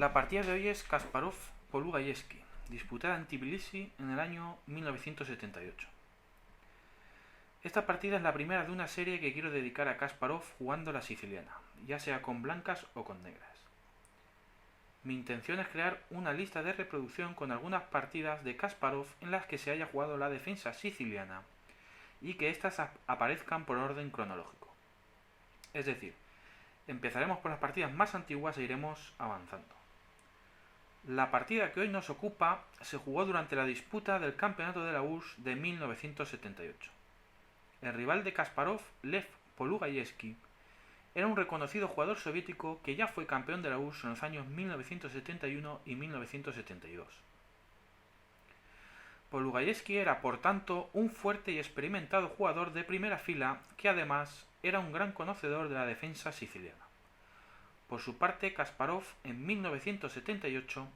La partida de hoy es Kasparov-Polugajevski, disputada en Tbilisi en el año 1978. Esta partida es la primera de una serie que quiero dedicar a Kasparov jugando la siciliana, ya sea con blancas o con negras. Mi intención es crear una lista de reproducción con algunas partidas de Kasparov en las que se haya jugado la defensa siciliana y que éstas aparezcan por orden cronológico. Es decir, empezaremos por las partidas más antiguas e iremos avanzando. La partida que hoy nos ocupa se jugó durante la disputa del campeonato de la URSS de 1978. El rival de Kasparov, Lev Polugajevski, era un reconocido jugador soviético que ya fue campeón de la URSS en los años 1971 y 1972. Polugajevski era, por tanto, un fuerte y experimentado jugador de primera fila que además era un gran conocedor de la defensa siciliana. Por su parte, Kasparov, en 1978,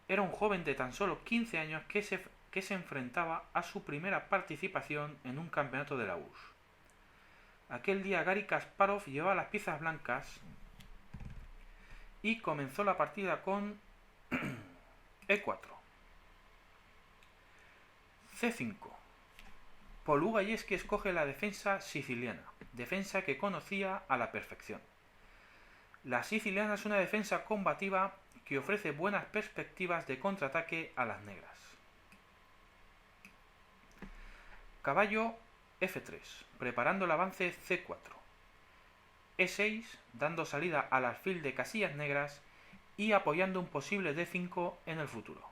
era un joven de tan solo 15 años que se enfrentaba a su primera participación en un campeonato de la URSS. Aquel día Gary Kasparov llevaba las piezas blancas y comenzó la partida con E4, C5. Polugajevski escoge la defensa siciliana, defensa que conocía a la perfección. La siciliana es una defensa combativa que ofrece buenas perspectivas de contraataque a las negras. Caballo F3, preparando el avance C4. E6, dando salida al alfil de casillas negras y apoyando un posible D5 en el futuro.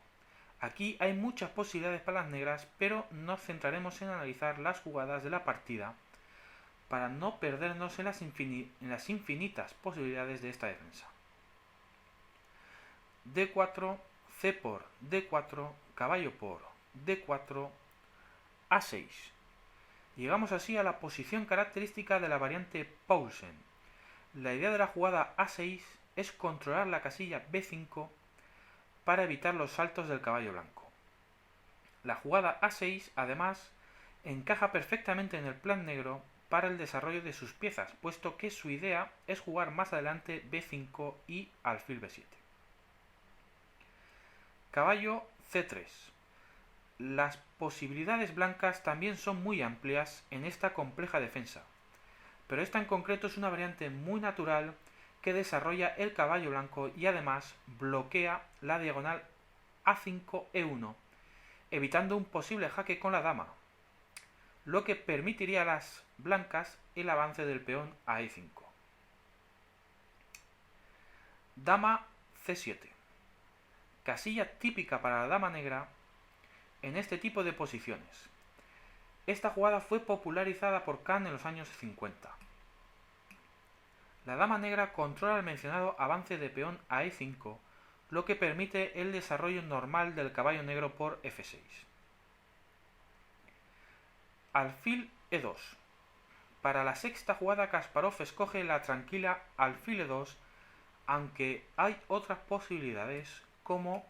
Aquí hay muchas posibilidades para las negras, pero nos centraremos en analizar las jugadas de la partida para no perdernos en las infinitas posibilidades de esta defensa. D4, C por D4, caballo por D4, A6. Llegamos así a la posición característica de la variante Paulsen. La idea de la jugada A6 es controlar la casilla B5 para evitar los saltos del caballo blanco. La jugada A6, además, encaja perfectamente en el plan negro para el desarrollo de sus piezas, puesto que su idea es jugar más adelante B5 y alfil B7. Caballo C3. Las posibilidades blancas también son muy amplias en esta compleja defensa, pero esta en concreto es una variante muy natural que desarrolla el caballo blanco y además bloquea la diagonal A5-E1, evitando un posible jaque con la dama, lo que permitiría a las blancas el avance del peón a E5. Dama C7. Casilla típica para la dama negra en este tipo de posiciones. Esta jugada fue popularizada por Khan en los años 50. La dama negra controla el mencionado avance de peón a E5, lo que permite el desarrollo normal del caballo negro por F6. Alfil E2. Para la sexta jugada Kasparov escoge la tranquila alfil E2, aunque hay otras posibilidades como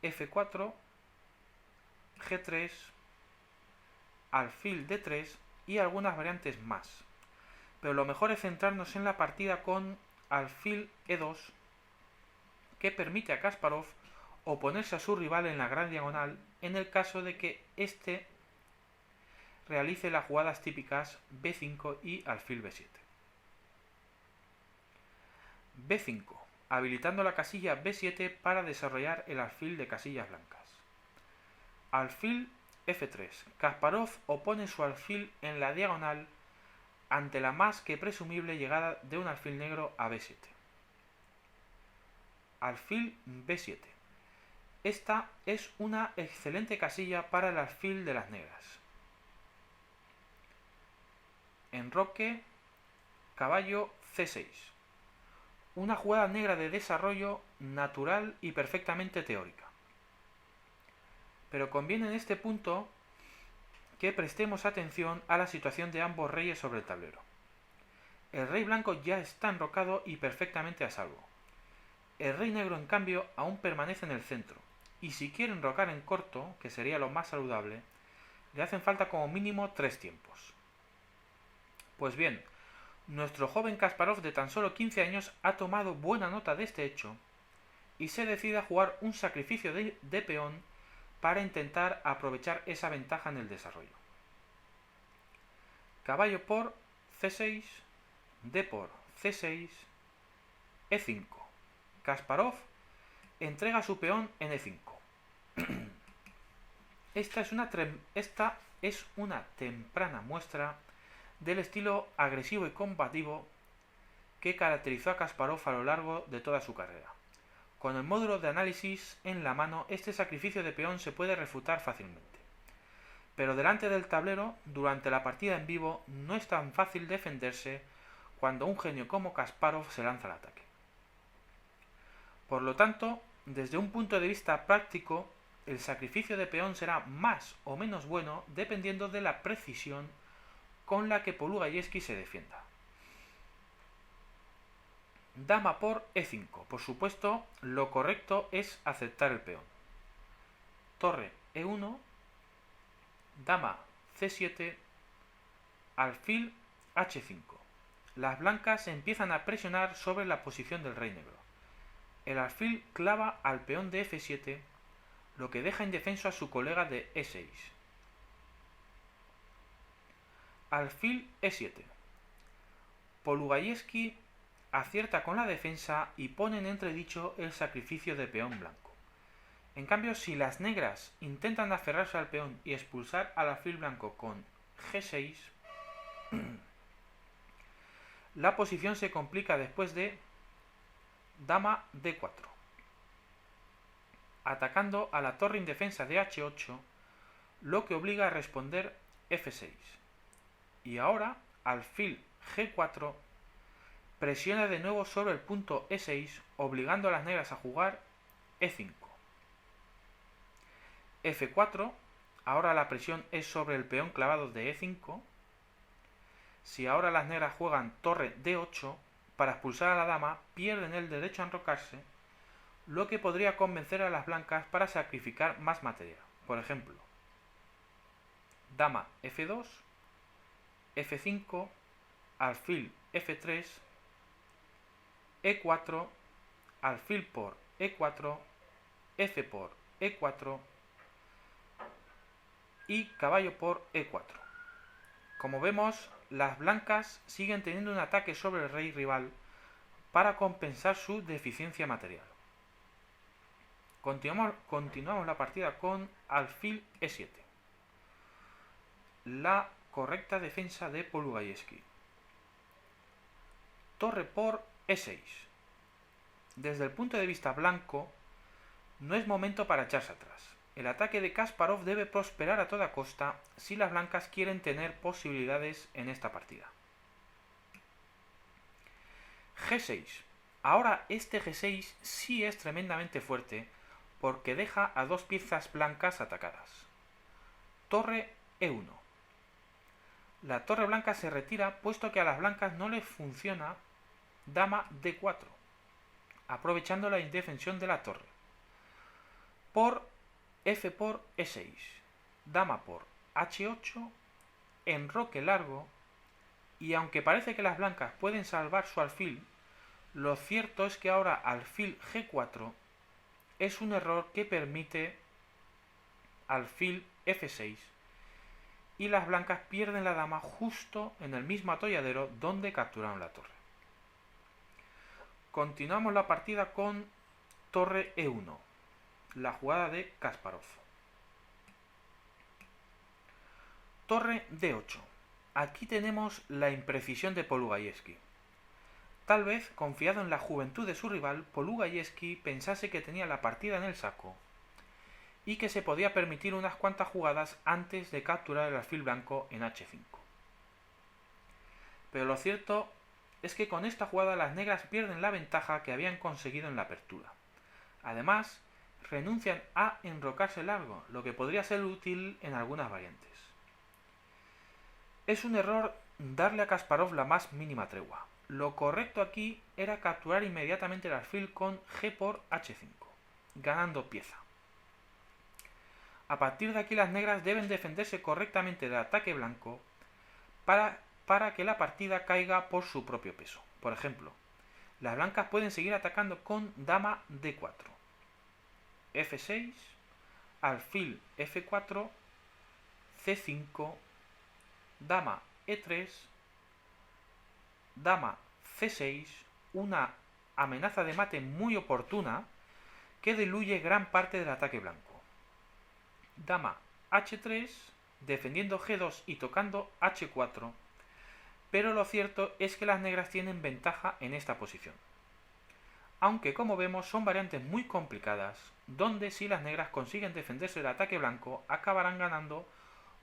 F4, G3, alfil D3 y algunas variantes más. Pero lo mejor es centrarnos en la partida con alfil E2, que permite a Kasparov oponerse a su rival en la gran diagonal en el caso de que éste realice las jugadas típicas B5 y alfil B7. B5, habilitando la casilla B7 para desarrollar el alfil de casillas blancas. Alfil F3. Kasparov opone su alfil en la diagonal ante la más que presumible llegada de un alfil negro a B7. Alfil B7. Esta es una excelente casilla para el alfil de las negras. Enroque, caballo C6. Una jugada negra de desarrollo natural y perfectamente teórica. Pero conviene en este punto que prestemos atención a la situación de ambos reyes sobre el tablero. El rey blanco ya está enrocado y perfectamente a salvo. El rey negro, en cambio, aún permanece en el centro, y si quiere enrocar en corto, que sería lo más saludable, le hacen falta como mínimo 3 tiempos. Pues bien, nuestro joven Kasparov de tan solo 15 años ha tomado buena nota de este hecho y se decide a jugar un sacrificio de peón para intentar aprovechar esa ventaja en el desarrollo. Caballo por c6, d por c6, e5. Kasparov entrega su peón en e5. Esta es una temprana muestra del estilo agresivo y combativo que caracterizó a Kasparov a lo largo de toda su carrera. Con el módulo de análisis en la mano, este sacrificio de peón se puede refutar fácilmente. Pero delante del tablero, durante la partida en vivo, no es tan fácil defenderse cuando un genio como Kasparov se lanza al ataque. Por lo tanto, desde un punto de vista práctico, el sacrificio de peón será más o menos bueno dependiendo de la precisión con la que Polugajevski se defienda. Dama por e5. Por supuesto, lo correcto es aceptar el peón. Torre e1, dama c7, alfil h5. Las blancas empiezan a presionar sobre la posición del rey negro. El alfil clava al peón de f7, lo que deja indefenso a su colega de e6. Alfil e7. Polugajevski acierta con la defensa y pone en entredicho el sacrificio de peón blanco. En cambio, si las negras intentan aferrarse al peón y expulsar al alfil blanco con g6, la posición se complica después de dama d4, atacando a la torre indefensa de h8, lo que obliga a responder f6. Y ahora alfil g4 presiona de nuevo sobre el punto e6, obligando a las negras a jugar e5. f4, ahora la presión es sobre el peón clavado de e5. Si ahora las negras juegan torre d8 para expulsar a la dama, pierden el derecho a enrocarse, lo que podría convencer a las blancas para sacrificar más material. Por ejemplo, dama f2, f5, alfil f3, e4, alfil por e4, f por e4 y caballo por e4. Como vemos, las blancas siguen teniendo un ataque sobre el rey rival para compensar su deficiencia material. Continuamos la partida con alfil e7. La correcta defensa de Polugajevski. Torre por e6. Desde el punto de vista blanco, no es momento para echarse atrás. El ataque de Kasparov debe prosperar a toda costa si las blancas quieren tener posibilidades en esta partida. G6. Ahora este G6 sí es tremendamente fuerte porque deja a dos piezas blancas atacadas. Torre e1. La torre blanca se retira puesto que a las blancas no les funciona dama d4, aprovechando la indefensión de la torre. Por f por e6, dama por h8, enroque largo, y aunque parece que las blancas pueden salvar su alfil, lo cierto es que ahora alfil g4 es un error que permite alfil f6 y las blancas pierden la dama justo en el mismo atolladero donde capturaron la torre. Continuamos la partida con torre e1, la jugada de Kasparov. Torre d8. Aquí tenemos la imprecisión de Polugajevski. Tal vez, confiado en la juventud de su rival, Polugajevski pensase que tenía la partida en el saco y que se podía permitir unas cuantas jugadas antes de capturar el alfil blanco en h5. Pero lo cierto es que con esta jugada las negras pierden la ventaja que habían conseguido en la apertura. Además, renuncian a enrocarse largo, lo que podría ser útil en algunas variantes. Es un error darle a Kasparov la más mínima tregua. Lo correcto aquí era capturar inmediatamente el alfil con g por h5, ganando pieza. A partir de aquí las negras deben defenderse correctamente del ataque blanco para que la partida caiga por su propio peso. Por ejemplo, Las blancas pueden seguir atacando con dama d4, f6, alfil f4, c5, dama e3, dama c6, una amenaza de mate muy oportuna que diluye gran parte del ataque blanco. Dama h3, defendiendo g2 y tocando h4, pero lo cierto es que las negras tienen ventaja en esta posición. Aunque como vemos son variantes muy complicadas, donde si las negras consiguen defenderse del ataque blanco, acabarán ganando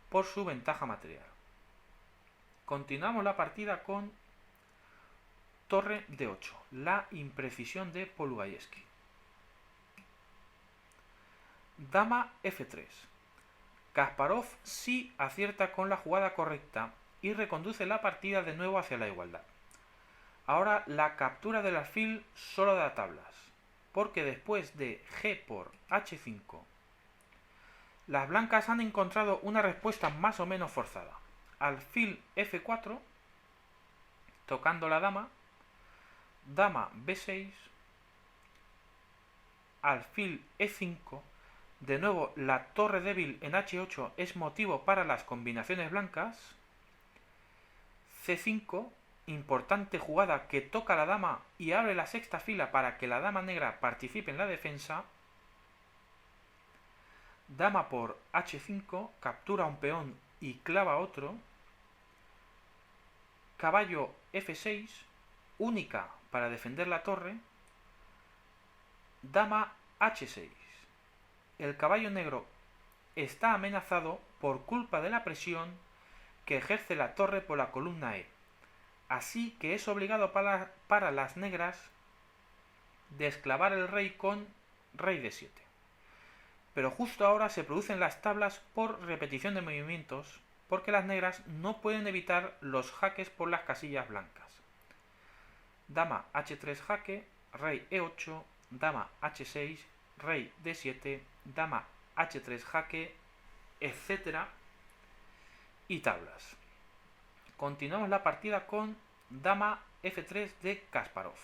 por su ventaja material. Continuamos la partida con torre d8, la imprecisión de Polugayeski. Dama f3. Kasparov sí acierta con la jugada correcta y reconduce la partida de nuevo hacia la igualdad. Ahora la captura del alfil solo da tablas, porque después de g por h5, las blancas han encontrado una respuesta más o menos forzada. Alfil f4, tocando la dama, dama b6, alfil e5, de nuevo la torre débil en h8 es motivo para las combinaciones blancas, c5, importante jugada que toca la dama y abre la sexta fila para que la dama negra participe en la defensa, dama por h5, captura un peón y clava otro, caballo f6, única para defender la torre, dama h6. El caballo negro está amenazado por culpa de la presión que ejerce la torre por la columna E, así que es obligado para las negras desclavar el rey con rey d7. Pero justo ahora se producen las tablas por repetición de movimientos, porque las negras no pueden evitar los jaques por las casillas blancas. Dama h3 jaque, rey e8, dama h6, rey d7, dama h3 jaque, etc. y tablas. Continuamos la partida con dama f3 de Kasparov.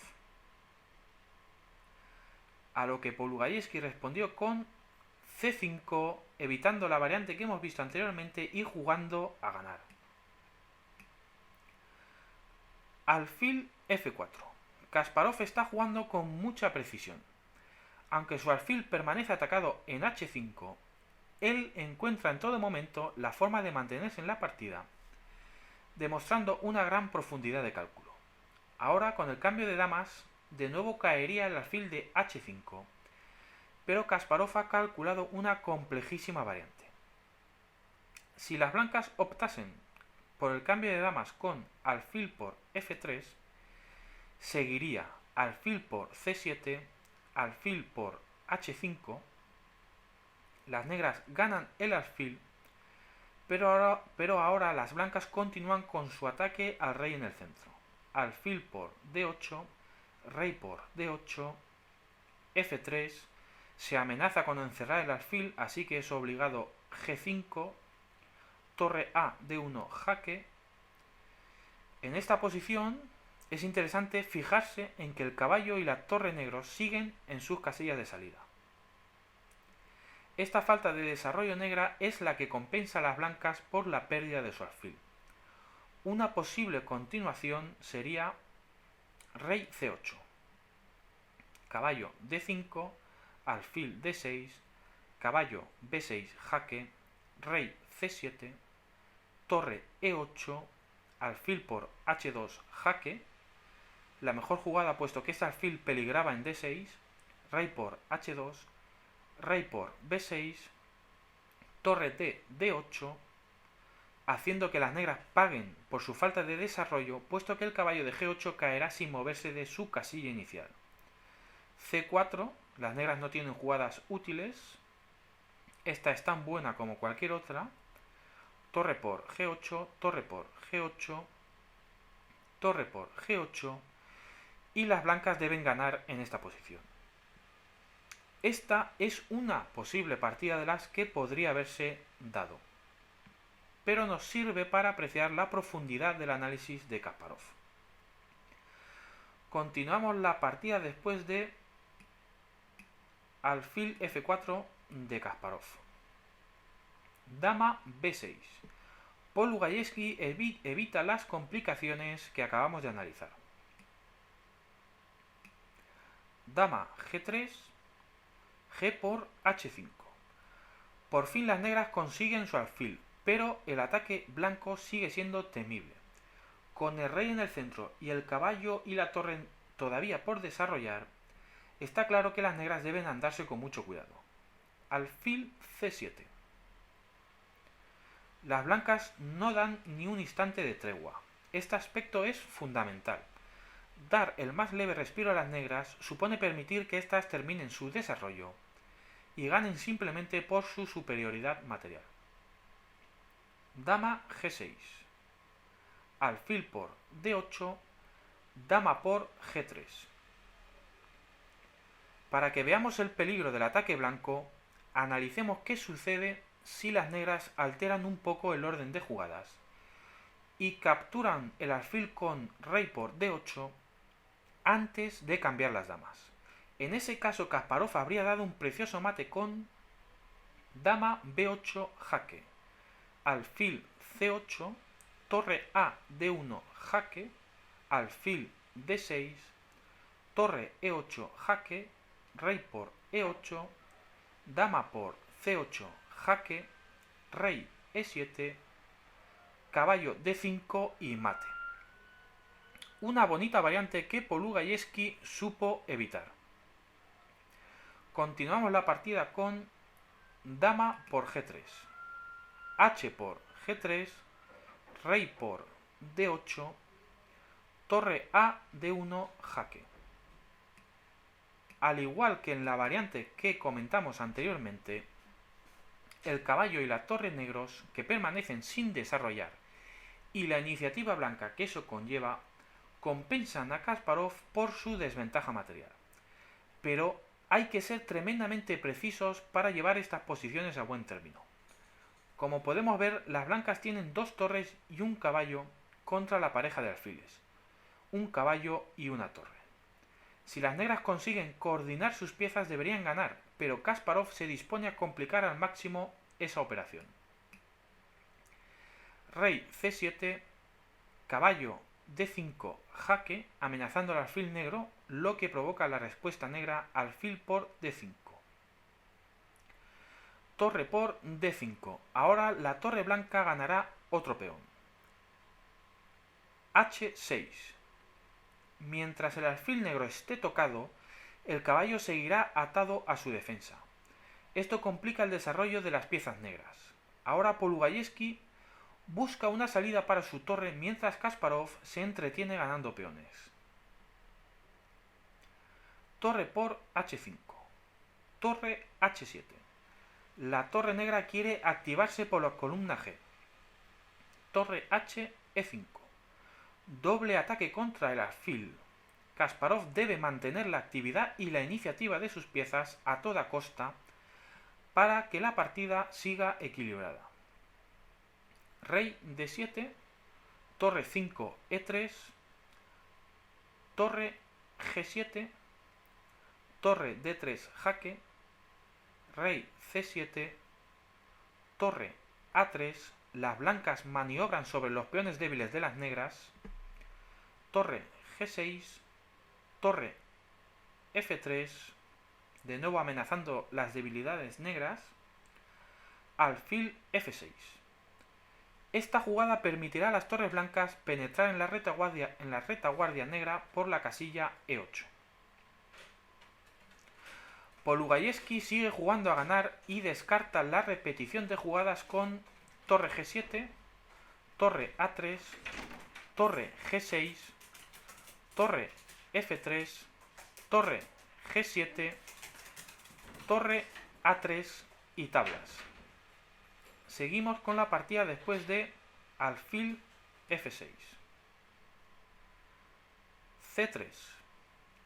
A lo que Polugayeski respondió con c5, evitando la variante que hemos visto anteriormente y jugando a ganar. Alfil f4. Kasparov está jugando con mucha precisión. Aunque su alfil permanece atacado en h5, él encuentra en todo momento la forma de mantenerse en la partida, demostrando una gran profundidad de cálculo. Ahora, con el cambio de damas, de nuevo caería el alfil de h5, pero Kasparov ha calculado una complejísima variante. Si las blancas optasen por el cambio de damas con alfil por f3, seguiría alfil por c7, alfil por h5, las negras ganan el alfil, pero ahora las blancas continúan con su ataque al rey en el centro. Alfil por d8, rey por d8, f3, se amenaza con encerrar el alfil, así que es obligado g5, torre a d1 jaque. En esta posición es interesante fijarse en que el caballo y la torre negros siguen en sus casillas de salida. Esta falta de desarrollo negra es la que compensa a las blancas por la pérdida de su alfil. Una posible continuación sería rey c8, caballo d5, alfil d6, caballo b6 jaque, rey c7, torre e8, alfil por h2 jaque, la mejor jugada puesto que este alfil peligraba en d6, rey por h2, rey por b6, torre de d8, haciendo que las negras paguen por su falta de desarrollo, puesto que el caballo de g8 caerá sin moverse de su casilla inicial. c4, las negras no tienen jugadas útiles, esta es tan buena como cualquier otra, torre por g8, torre por g8, torre por g8, y las blancas deben ganar en esta posición. Esta es una posible partida de las que podría haberse dado, pero nos sirve para apreciar la profundidad del análisis de Kasparov. Continuamos la partida después de alfil f4 de Kasparov. Dama b6. Polugayevski evita las complicaciones que acabamos de analizar. Dama g3, g por h5. Por fin las negras consiguen su alfil, pero el ataque blanco sigue siendo temible. Con el rey en el centro y el caballo y la torre todavía por desarrollar, está claro que las negras deben andarse con mucho cuidado. Alfil c7. Las blancas no dan ni un instante de tregua. Este aspecto es fundamental. Dar el más leve respiro a las negras supone permitir que éstas terminen su desarrollo y ganen simplemente por su superioridad material. Dama g6. Alfil por d8, dama por g3. Para que veamos el peligro del ataque blanco, analicemos qué sucede si las negras alteran un poco el orden de jugadas y capturan el alfil con rey por d8 antes de cambiar las damas. En ese caso Kasparov habría dado un precioso mate con dama b8 jaque, alfil c8, torre a d1 jaque, alfil d6, torre e8 jaque, rey por e8, dama por c8 jaque, rey e7, caballo d5 y mate. Una bonita variante que Polugayevski supo evitar. Continuamos la partida con dama por g3, h por g3, rey por d8, torre a d1 jaque. Al igual que en la variante que comentamos anteriormente, el caballo y la torre negros, que permanecen sin desarrollar, y la iniciativa blanca que eso conlleva, compensan a Kasparov por su desventaja material. Pero hay que ser tremendamente precisos para llevar estas posiciones a buen término. Como podemos ver, las blancas tienen dos torres y un caballo contra la pareja de alfiles, un caballo y una torre. Si las negras consiguen coordinar sus piezas deberían ganar, pero Kasparov se dispone a complicar al máximo esa operación. Rey c7, caballo d5 jaque, amenazando al alfil negro, lo que provoca la respuesta negra alfil por d5. Torre por d5. Ahora la torre blanca ganará otro peón. h6. Mientras el alfil negro esté tocado, el caballo seguirá atado a su defensa. Esto complica el desarrollo de las piezas negras. Ahora Polugayevski busca una salida para su torre mientras Kasparov se entretiene ganando peones. Torre por h5. Torre h7. La torre negra quiere activarse por la columna G. Torre h, e5. Doble ataque contra el alfil. Kasparov debe mantener la actividad y la iniciativa de sus piezas a toda costa para que la partida siga equilibrada. Rey d7, torre 5, e3, torre g7, torre d3 jaque, rey c7, torre a3, las blancas maniobran sobre los peones débiles de las negras, torre g6, torre f3, de nuevo amenazando las debilidades negras, alfil f6. Esta jugada permitirá a las torres blancas penetrar en la retaguardia negra por la casilla e8. Polugayevski sigue jugando a ganar y descarta la repetición de jugadas con torre g7, torre a3, torre g6, torre f3, torre g7, torre a3 y tablas. Seguimos con la partida después de alfil f6. c3,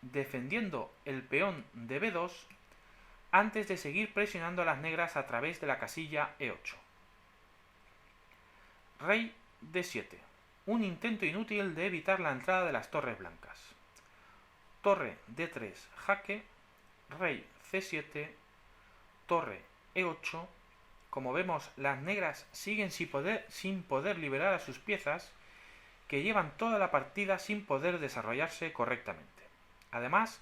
defendiendo el peón de b2 antes de seguir presionando a las negras a través de la casilla e8. Rey d7, un intento inútil de evitar la entrada de las torres blancas. torre D3 jaque, rey C7, torre E8. Como vemos, las negras siguen sin poder liberar a sus piezas, que llevan toda la partida sin poder desarrollarse correctamente. Además,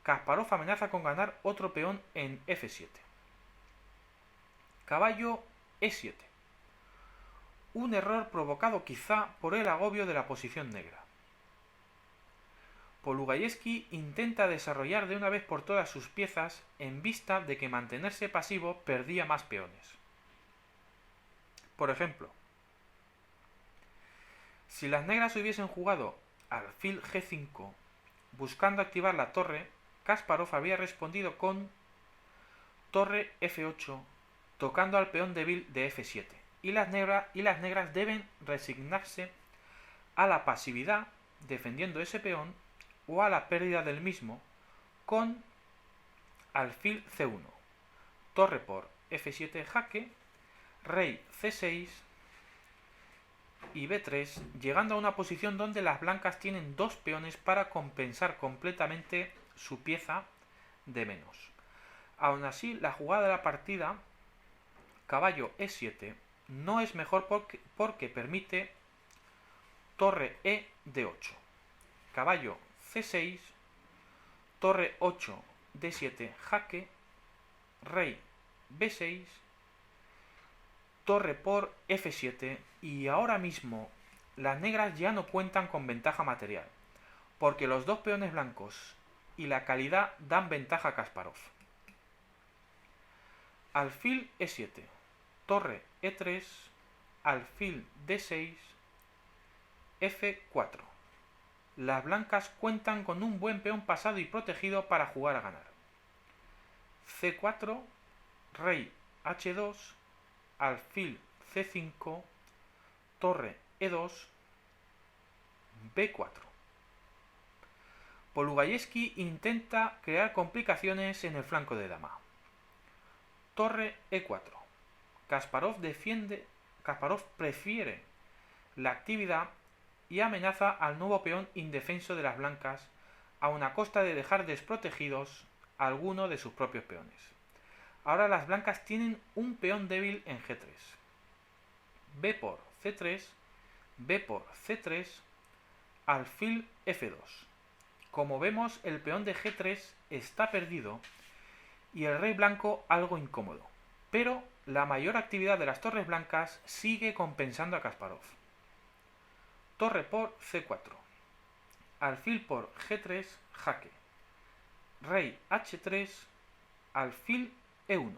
Kasparov amenaza con ganar otro peón en F7. Caballo E7. Un error provocado quizá por el agobio de la posición negra. Polugayevski intenta desarrollar de una vez por todas sus piezas en vista de que mantenerse pasivo perdía más peones. Por ejemplo, si las negras hubiesen jugado alfil G5 buscando activar la torre, Kasparov habría respondido con torre F8 tocando al peón débil de F7 y las negras deben resignarse a la pasividad defendiendo ese peón o a la pérdida del mismo con alfil C1, torre por F7 jaque, rey C6 y B3, llegando a una posición donde las blancas tienen dos peones para compensar completamente su pieza de menos. Aún así, la jugada de la partida, caballo E7, no es mejor porque permite torre E de 8, caballo C6, torre 8 D7 jaque, rey B6, torre por F7 y ahora mismo las negras ya no cuentan con ventaja material, porque los dos peones blancos y la calidad dan ventaja a Kasparov. Alfil E7, torre E3, alfil D6, F4. Las blancas cuentan con un buen peón pasado y protegido para jugar a ganar. C4, rey H2, alfil C5, torre E2, B4. Polugayevski intenta crear complicaciones en el flanco de dama. Torre E4. Kasparov prefiere la actividad y amenaza al nuevo peón indefenso de las blancas a una costa de dejar desprotegidos a alguno de sus propios peones. Ahora las blancas tienen un peón débil en G3. B por C3, B por C3, alfil F2. Como vemos, el peón de G3 está perdido y el rey blanco algo incómodo, pero la mayor actividad de las torres blancas sigue compensando a Kasparov. Torre por C4, alfil por G3 jaque, rey H3, alfil E1.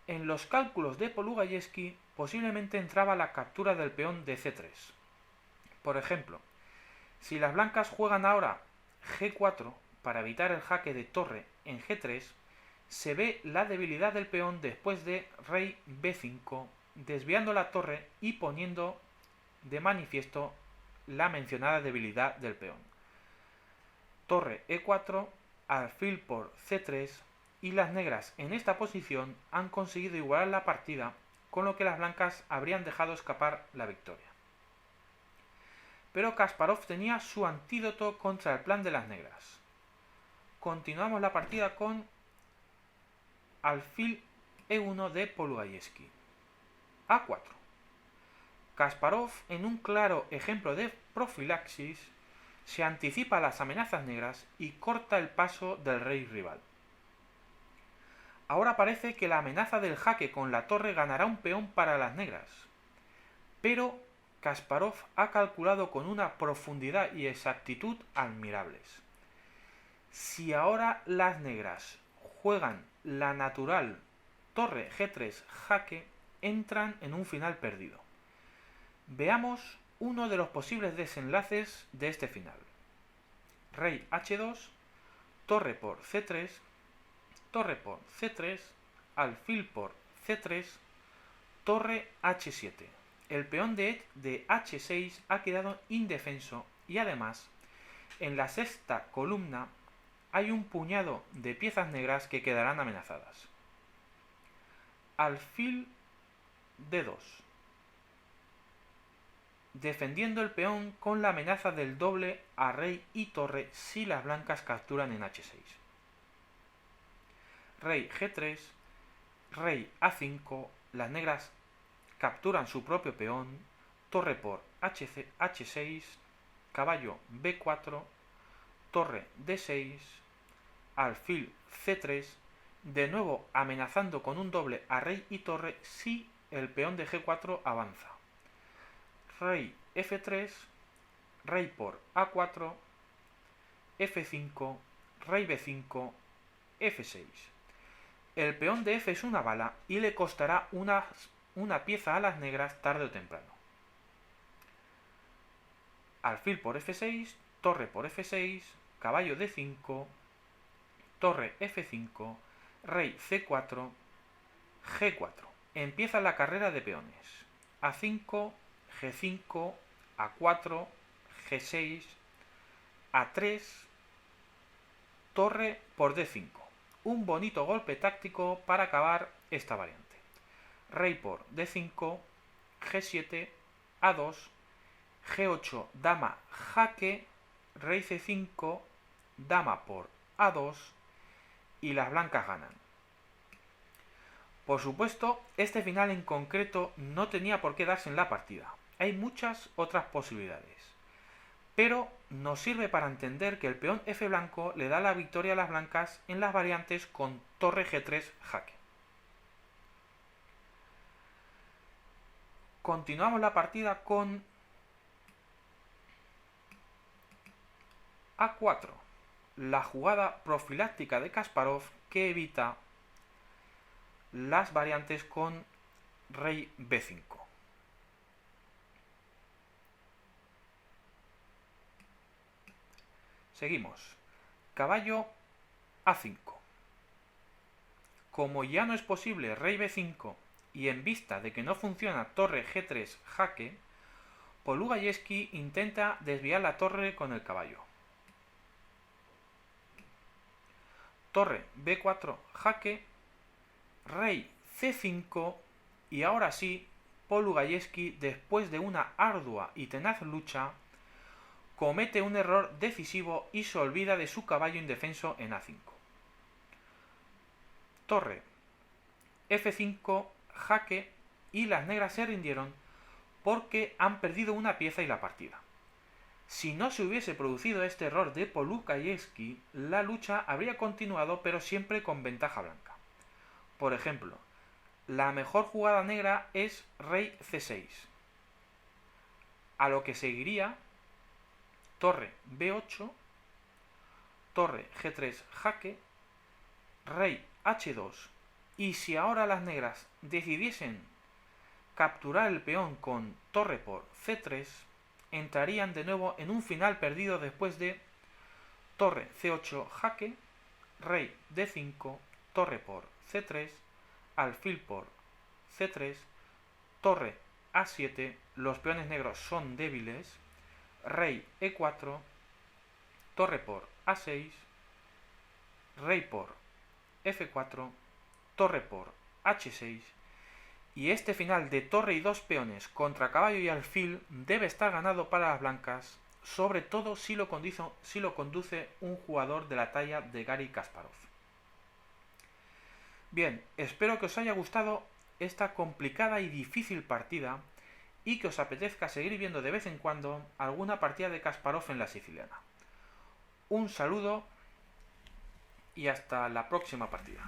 En los cálculos de Polugayevski posiblemente entraba la captura del peón de C3. Por ejemplo, si las blancas juegan ahora G4 para evitar el jaque de torre en G3, se ve la debilidad del peón después de rey B5, desviando la torre y poniendo de manifiesto la mencionada debilidad del peón. Torre E4, alfil por C3, y las negras en esta posición han conseguido igualar la partida, con lo que las blancas habrían dejado escapar la victoria. Pero Kasparov tenía su antídoto contra el plan de las negras. Continuamos la partida con alfil E1 de Polugayevski. A4. Kasparov, en un claro ejemplo de profilaxis, se anticipa a las amenazas negras y corta el paso del rey rival. Ahora parece que la amenaza del jaque con la torre ganará un peón para las negras, pero Kasparov ha calculado con una profundidad y exactitud admirables. Si ahora las negras juegan la natural torre G3 jaque, entran en un final perdido. Veamos uno de los posibles desenlaces de este final. Rey H2, torre por C3, torre por C3, alfil por C3, torre H7. El peón de H6 ha quedado indefenso y además en la sexta columna hay un puñado de piezas negras que quedarán amenazadas. Alfil D2. defendiendo el peón con la amenaza del doble a rey y torre si las blancas capturan en h6. Rey g3, rey a5, las negras capturan su propio peón, torre por h6, caballo b4, torre d6, alfil c3, de nuevo amenazando con un doble a rey y torre si el peón de g4 avanza. Rey f3, rey por a4, f5, rey b5, f6. El peón de f es una bala y le costará una pieza a las negras tarde o temprano. Alfil por f6, torre por f6, caballo d5, torre f5, rey c4, g4. Empieza la carrera de peones. a5, g5, a4, g6, a3, torre por d5. Un bonito golpe táctico para acabar esta variante. Rey por d5, g7, a2, g8, dama jaque, rey c5, dama por a2 y las blancas ganan. Por supuesto, este final en concreto no tenía por qué darse en la partida. Hay muchas otras posibilidades, pero nos sirve para entender que el peón f blanco le da la victoria a las blancas en las variantes con torre g3 jaque. Continuamos la partida con a4, la jugada profiláctica de Kasparov que evita las variantes con rey b5. Seguimos. Caballo a5. Como ya no es posible rey b5 y en vista de que no funciona torre g3 jaque, Polugajewski intenta desviar la torre con el caballo. Torre b4 jaque, rey c5 y ahora sí, Polugajewski, después de una ardua y tenaz lucha, comete un error decisivo y se olvida de su caballo indefenso en a5. Torre f5 jaque y las negras se rindieron porque han perdido una pieza y la partida. Si no se hubiese producido este error de Polugajewski, la lucha habría continuado pero siempre con ventaja blanca. Por ejemplo, la mejor jugada negra es rey c6, a lo que seguiría torre b8, torre g3 jaque, rey h2, y si ahora las negras decidiesen capturar el peón con torre por c3, entrarían de nuevo en un final perdido después de torre c8 jaque, rey d5, torre por c3, alfil por c3, torre a7, los peones negros son débiles, rey e4, torre por a6, rey por f4, torre por h6, y este final de torre y dos peones contra caballo y alfil debe estar ganado para las blancas, sobre todo si lo conduce un jugador de la talla de Garry Kasparov. Bien, espero que os haya gustado esta complicada y difícil partida y que os apetezca seguir viendo de vez en cuando alguna partida de Kasparov en la siciliana. Un saludo y hasta la próxima partida.